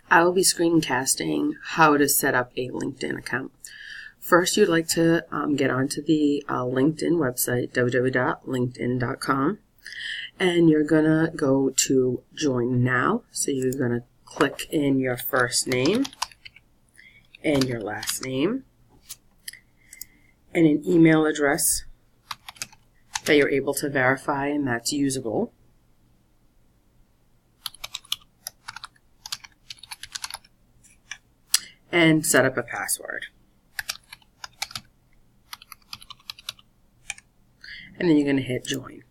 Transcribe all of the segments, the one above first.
I will be screencasting how to set up a LinkedIn account. First, you'd like to get onto the LinkedIn website, www.linkedin.com, and you're going to go to Join Now. So you're going to click in your first name and your last name and an email address that you're able to verify and that's usable. And set up a password. And then you're going to hit join.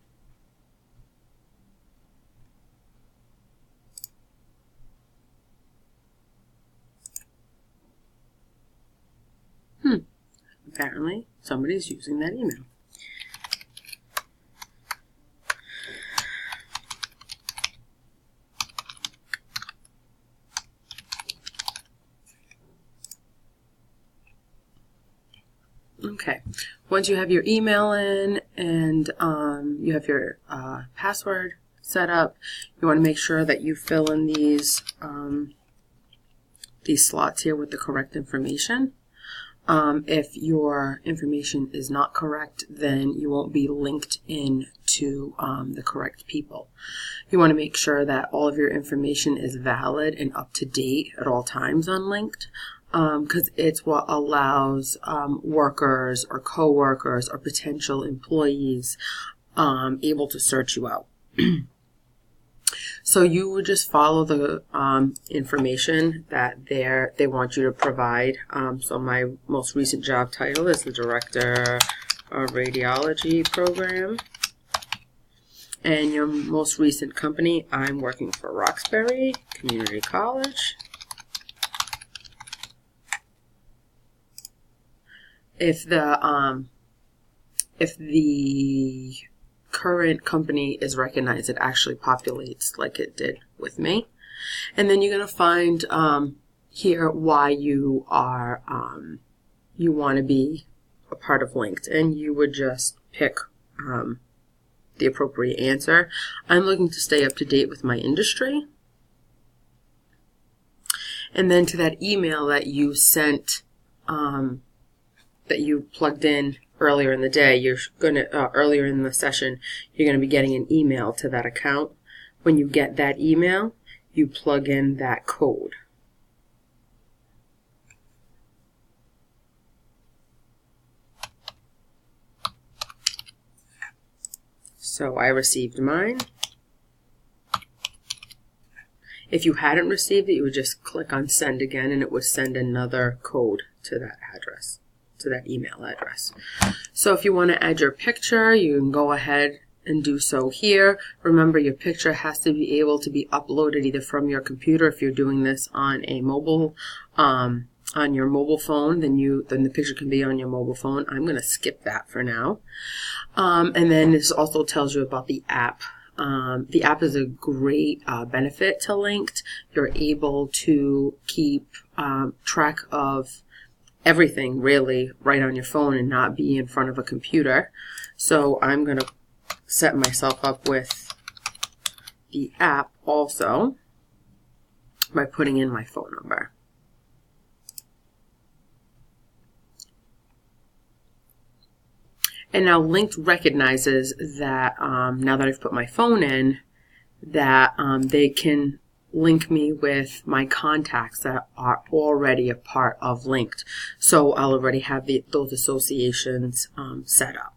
Apparently somebody's using that email. Okay, once you have your email in and you have your password set up, you want to make sure that you fill in these slots here with the correct information. If your information is not correct, then you won't be linked in to the correct people. You want to make sure that all of your information is valid and up to date at all times on LinkedIn. Because it's what allows workers or co-workers or potential employees able to search you out. So you would just follow the information that they want you to provide. So my most recent job title is the Director of Radiology Program. And your most recent company, I'm working for Roxbury Community College. If the current company is recognized, it actually populates like it did with me. And then you're going to find here why you are you want to be a part of LinkedIn, and you would just pick the appropriate answer. I'm looking to stay up to date with my industry. And then to that email that you sent that you plugged in earlier in the day, you're going to earlier in the session, you're going to be getting an email to that account. When you get that email, you plug in that code. So I received mine. If you hadn't received it, you would just click on send again and it would send another code to that address, to that email address. So if you want to add your picture, you can go ahead and do so here. Remember, your picture has to be able to be uploaded either from your computer. If you're doing this on a mobile, on your mobile phone, then the picture can be on your mobile phone. I'm going to skip that for now. And then this also tells you about the app. The app is a great benefit to LinkedIn. You're able to keep track of everything really right on your phone and not be in front of a computer. So I'm going to set myself up with the app also by putting in my phone number. And now LinkedIn recognizes that now that I've put my phone in, that they can link me with my contacts that are already a part of LinkedIn. So I'll already have those associations set up.